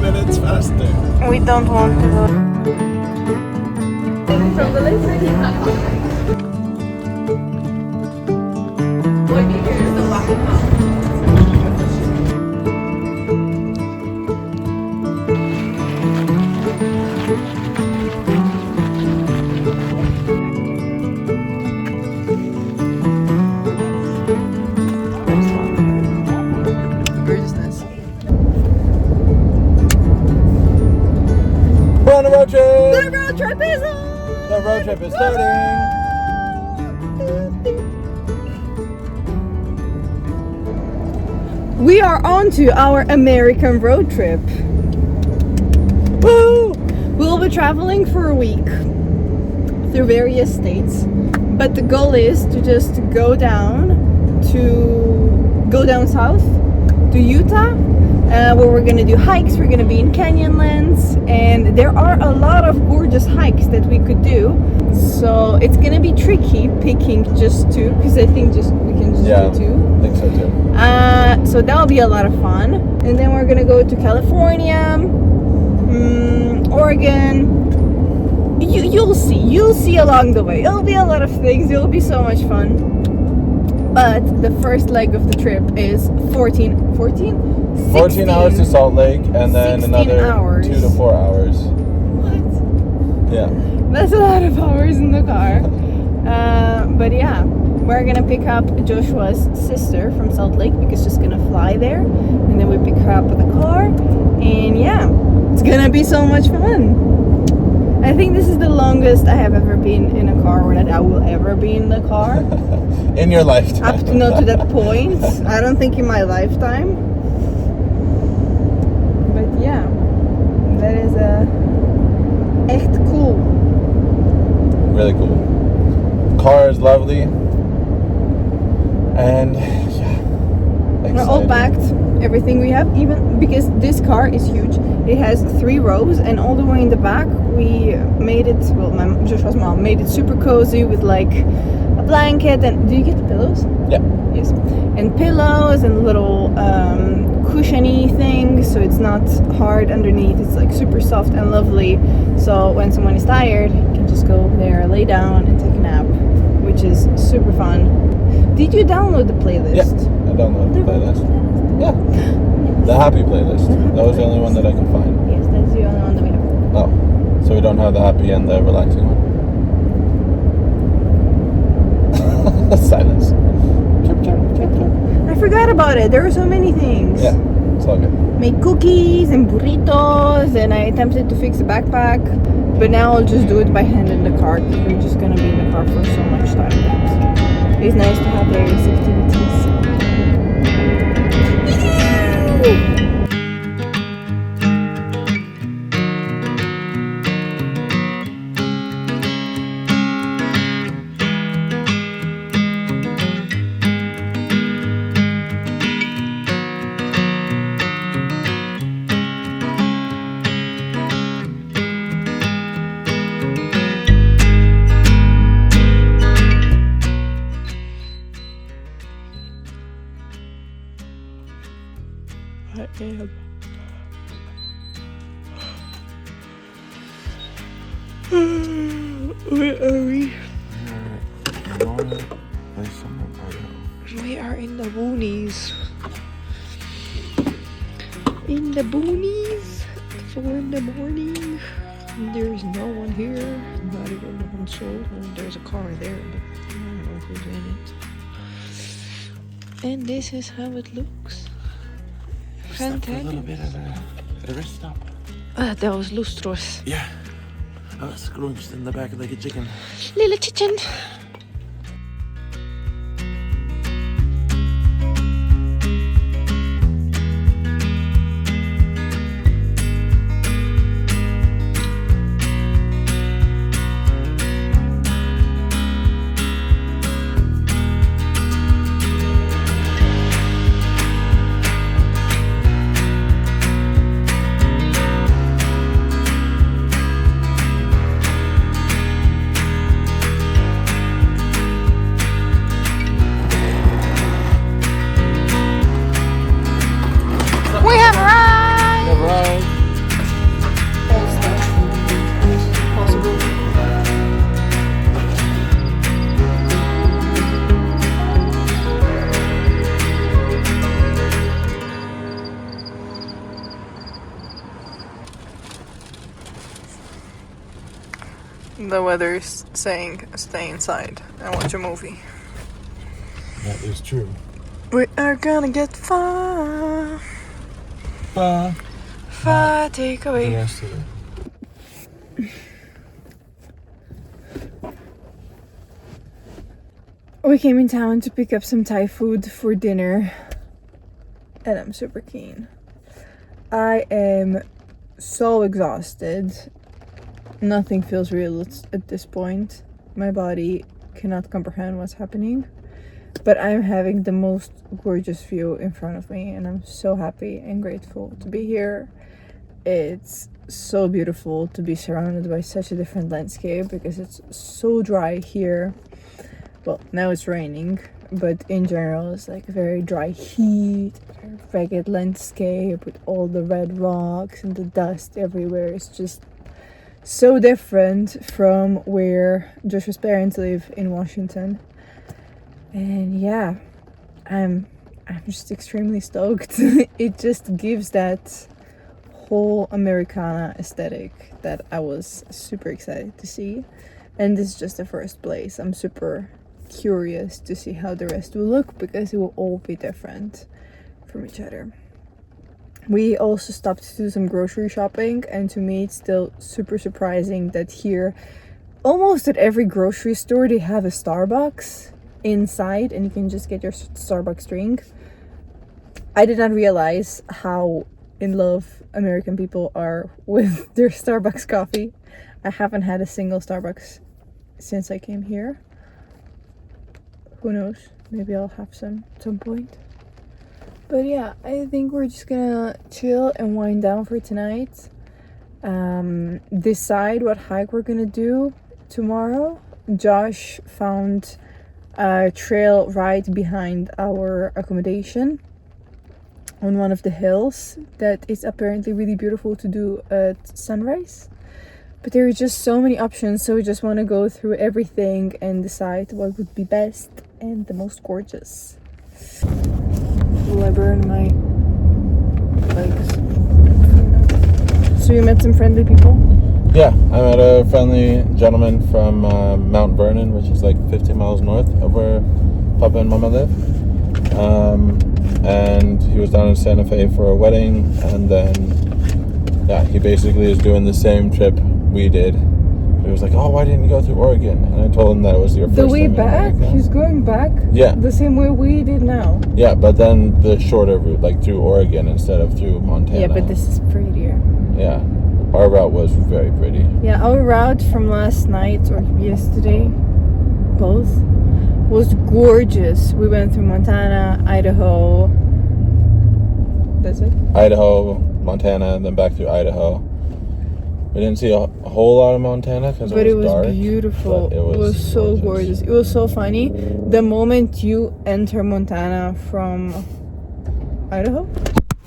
Minutes faster. We don't want to go. We're on a road trip! The road trip is on! The road trip is starting! We are on to our American road trip. Woo! We'll be traveling for a week through various states, but the goal is to just go down south to Utah, where we're gonna do hikes. We're gonna be in Canyonlands, and there are a lot of gorgeous hikes that we could do. So it's gonna be tricky picking just two, because I think we can just do two. I think so too. So that'll be a lot of fun. And then we're gonna go to California, Oregon. You'll see along the way. It'll be a lot of things. It'll be so much fun. But the first leg of the trip is 14 hours to Salt Lake, and then another hours. 2 to 4 hours. What? Yeah. That's a lot of hours in the car. But yeah, we're gonna pick up Joshua's sister from Salt Lake because she's gonna fly there, and then we pick her up with a car, and yeah, it's gonna be so much fun. I think this is the longest I have ever been in a car, or that I will ever be in the car. In your lifetime. Up to that point. I don't think in my lifetime. But yeah, that is echt cool. Really cool. Car is lovely. And yeah, We're all packed. Everything we have, even because this car is huge. It has 3 rows, and all the way in the back we made it, Joshua's mom made it super cozy with like a blanket. And do you get the pillows? Yeah. Yes. And pillows and little cushiony things, so it's not hard underneath. It's like super soft and lovely, so when someone is tired, you can just go there, lay down and take a nap, which is super fun. Did you download the playlist? Yeah, I downloaded the playlist. Yeah. The happy playlist. That was the only one that I could find. Yes, that's the only one that we have. Oh. So we don't have the happy and the relaxing one? Silence. I forgot about it. There were so many things. Yeah, it's all good. Made cookies and burritos, and I attempted to fix the backpack, but now I'll just do it by hand in the car, because we're just gonna be in the car for so much time. It's nice to have various activities. Where are we? We are in the boonies. In the boonies. 4 in the morning. There's no one here. Not even one soul. There's a car there, but I don't know who's in it. And this is how it looks. Fantastic. A little bit at a rest stop. That was lustros. Yeah. I was scrunched in the back like a chicken. Little chicken. the weather's saying stay inside and watch a movie. That is true. We are gonna get far. Far Take away. the rest of it. We came in town to pick up some Thai food for dinner, and I'm super keen. I am so exhausted. Nothing feels real at this point. My body cannot comprehend what's happening, but I'm having the most gorgeous view in front of me, and I'm so happy and grateful to be here. It's so beautiful to be surrounded by such a different landscape because it's so dry here. Well, now it's raining, but in general it's like a very dry heat, very ragged landscape with all the red rocks and the dust everywhere. It's just so different from where Joshua's parents live in Washington. And yeah, I'm just extremely stoked. It just gives that whole Americana aesthetic that I was super excited to see. And this is just the first place. I'm super curious to see how the rest will look because it will all be different from each other. We also stopped to do some grocery shopping, and to me it's still super surprising that here almost at every grocery store they have a Starbucks inside and you can just get your Starbucks drink. I did not realize how in love American people are with their Starbucks coffee. I haven't had a single Starbucks since I came here. Who knows? Maybe I'll have some at some point. But yeah, I think we're just gonna chill and wind down for tonight. Decide what hike we're gonna do tomorrow. Josh found a trail right behind our accommodation on one of the hills that is apparently really beautiful to do at sunrise. But there are just so many options, so we just want to go through everything and decide what would be best and the most gorgeous. Will I burn my legs? So you met some friendly people? Yeah, I met a friendly gentleman from Mount Vernon, which is like 50 miles north of where Papa and Mama live. And he was down in Santa Fe for a wedding, and then, yeah, he basically is doing the same trip we did. He was like, oh, why didn't you go through Oregon? And I told him that it was your first time. The way back? He's going back? Yeah. The same way we did now? Yeah, but then the shorter route, like through Oregon instead of through Montana. Yeah, but this is prettier. Yeah. Our route was very pretty. Yeah, our route from last night or yesterday, both, was gorgeous. We went through Montana, Idaho. That's it? Idaho, Montana, and then back through Idaho. We didn't see a whole lot of Montana because it was dark. Beautiful. It was so gorgeous. It was so funny. The moment you enter Montana from Idaho.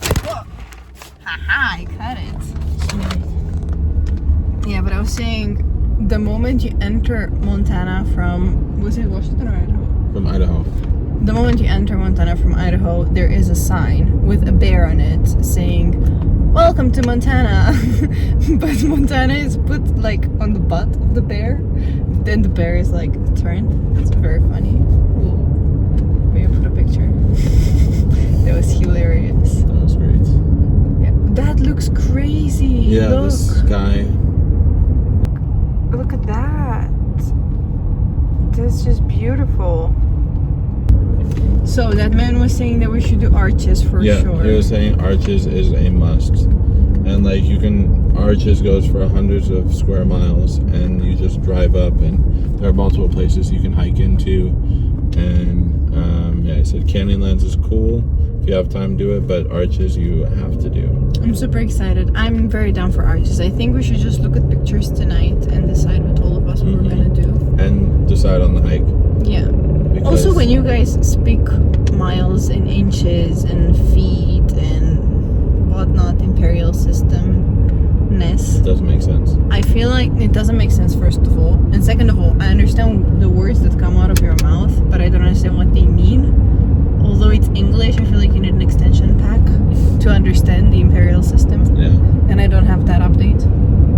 Haha, I cut it. Yeah, but I was saying, the moment you enter Montana from, was it Washington or Idaho? From Idaho. The moment you enter Montana from Idaho, there is a sign with a bear on it saying, "Welcome to Montana." But Montana is put like on the butt of the bear. Then the bear is like turned. It's very funny. We'll maybe put a picture. That was hilarious. That was great. Yeah, that looks crazy. Yeah, Look. the sky. Look at that. That's just beautiful. So that man was saying that we should do Arches for sure. Yeah, he was saying Arches is a must. And like Arches goes for hundreds of square miles, and you just drive up, and there are multiple places you can hike into. And yeah, he said Canyonlands is cool. If you have time, do it, but Arches you have to do. I'm super excited. I'm very down for Arches. I think we should just look at pictures tonight and decide with all of us what we're gonna do. And decide on the hike. Yeah. Because also, when you guys speak miles and inches and feet and whatnot, imperial system-ness, it doesn't make sense. I feel like it doesn't make sense, first of all. And second of all, I understand the words that come out of your mouth, but I don't understand what they mean. Although it's English, I feel like you need an extension pack to understand the imperial system. Yeah. And I don't have that update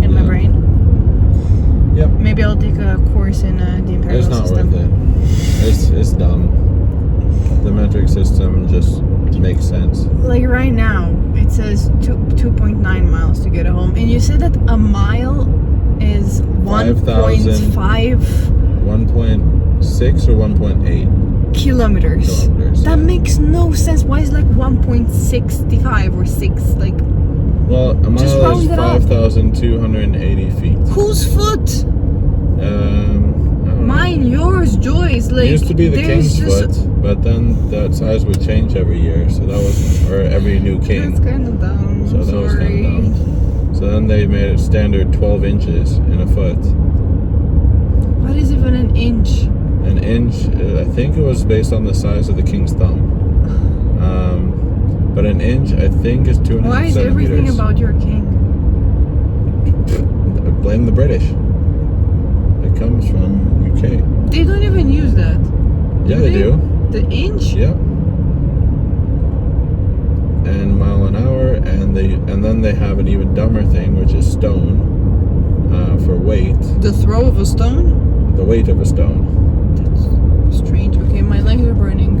in my brain. Yep. Maybe maybe I'll take a course in the imperial It's not system. worth it. It's dumb. The metric system just makes sense. Like right now, it says 2.9 miles to get home, and you said that a mile is 1.5 1.6 or 1.8 kilometers. That yeah. makes no sense. Why is like 1.65 or 6 like? Well, a Just mile round is it up. 5,280 feet. Whose foot? I don't know. Mine, yours, Joy's. Like It used to be the there's king's just- foot, but then that size would change every year, so that was, or every new king. That's kind of dumb. So that was Sorry. kind of dumb. So then they made it standard 12 inches in a foot. What is even an inch? An inch, I think it was based on the size of the king's thumb. But an inch, I think, is 2.5 Why is centimeters. everything about your king? Blame the British. It comes from UK. They don't even use that. Yeah, they do. The inch? Yep. And mile an hour, and then they have an even dumber thing, which is stone for weight. The throw of a stone? The weight of a stone. That's strange. Okay, my legs are burning.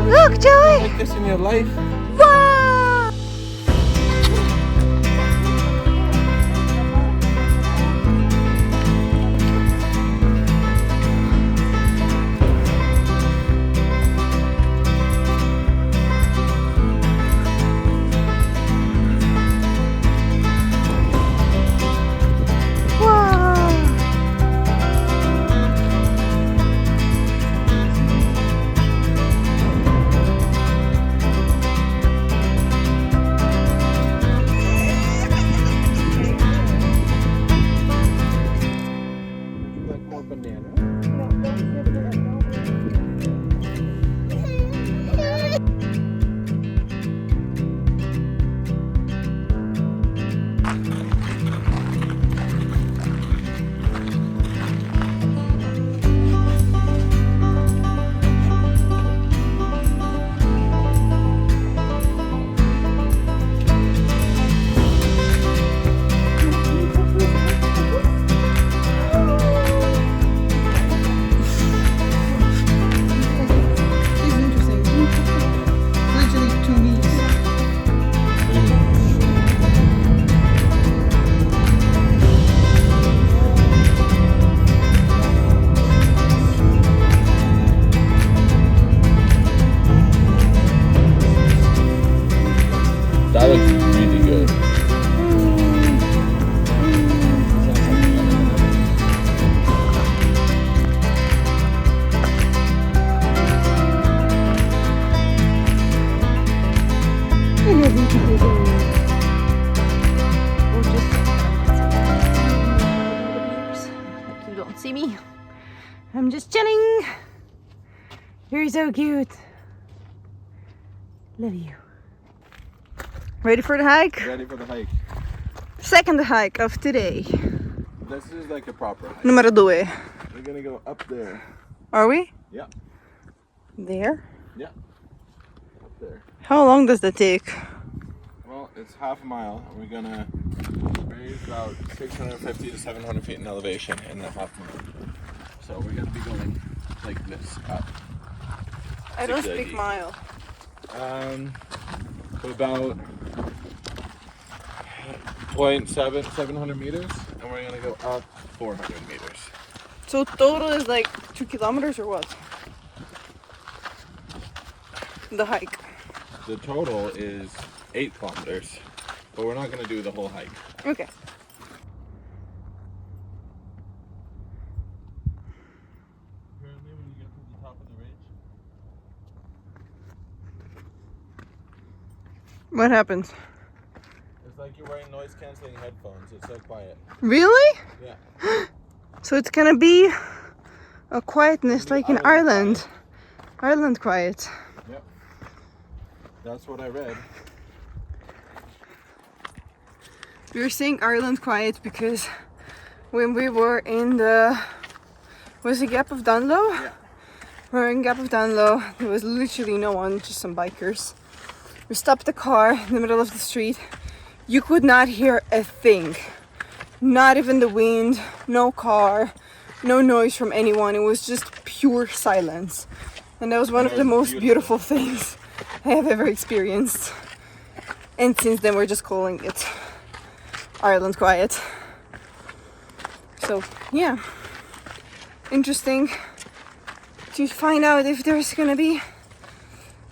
Look, Joey! Like this in your life? Wow! That looks really good. Like you don't see me. I'm just chilling. You're so cute. Love you. Ready for the hike? Ready for the hike. Second hike of today. This is like a proper hike. Numero 2. We're gonna go up there. Are we? Yeah. There? Yeah. Up there. How long does that take? Well, it's half a mile, and we're gonna raise about 650 to 700 feet in elevation in that half mile. So we're gonna be going like this up. I don't 680. speak mile. For about 700 meters, and we're gonna go up 400 meters. So total is like 2 kilometers or what? The hike. The total is 8 kilometers, but we're not gonna do the whole hike. Okay. Apparently when you get to the top of the ridge, What happens? It's like you're wearing noise cancelling headphones. It's so quiet. Really? Yeah. So it's gonna be a quietness like in Ireland. Quiet. Ireland quiet. Yep. That's what I read. We were saying Ireland quiet because when we were in the, was it Gap of Dunlow? Yeah. We were in Gap of Dunlow. There was literally no one, just some bikers. We stopped the car in the middle of the street. You could not hear a thing. Not even the wind, no car, no noise from anyone. It was just pure silence. And that was one of the most beautiful things I have ever experienced. And since then we're just calling it Ireland quiet. So yeah, interesting to find out if there's gonna be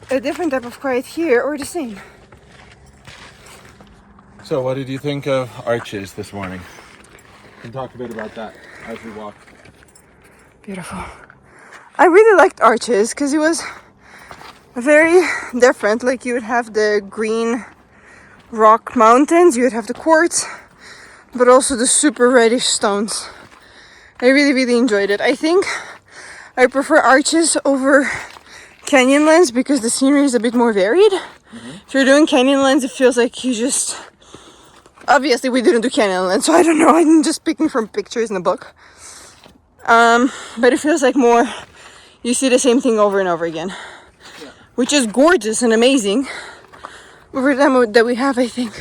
a different type of quiet here or the same. So what did you think of Arches this morning? We can talk a bit about that as we walk. Beautiful. I really liked Arches because it was very different. Like you would have the green rock mountains, you would have the quartz, but also the super reddish stones. I really enjoyed it. I think I prefer Arches over Canyonlands because the scenery is a bit more varied. If you're doing Canyonlands, it feels like you just... Obviously, we didn't do Canyonlands, so I don't know. I'm just picking from pictures in the book. But it feels like more... You see the same thing over and over again. Yeah. Which is gorgeous and amazing. But for the time that we have, I think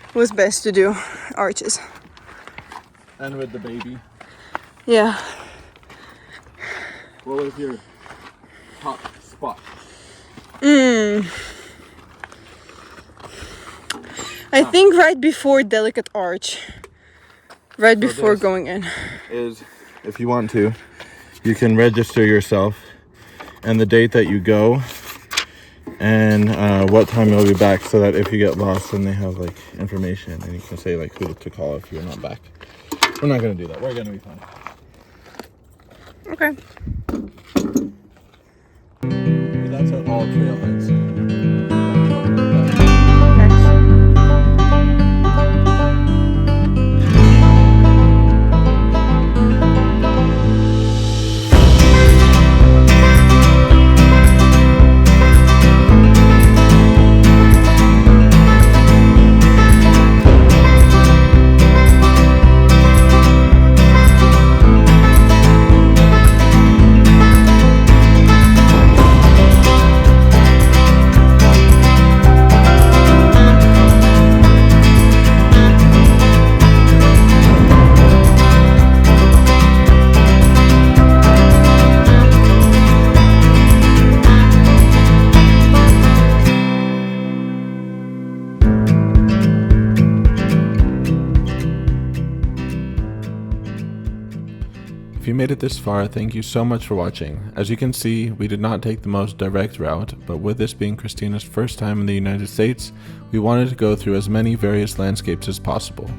it was best to do Arches. And with the baby. Yeah. What was your top spot? I think right before Delicate Arch. Right before going in. Is, if you want to, you can register yourself and the date that you go and what time you'll be back, so that if you get lost, then they have like information and you can say like who to call if you're not back. We're not going to do that. We're going to be fine. Okay. That's at all trailheads. If you made it this far, thank you so much for watching. As you can see, we did not take the most direct route, but with this being Christina's first time in the United States, we wanted to go through as many various landscapes as possible.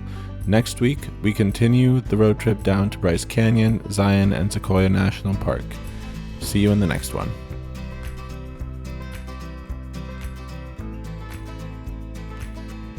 Next week, we continue the road trip down to Bryce Canyon, Zion, and Sequoia National Park. See you in the next one.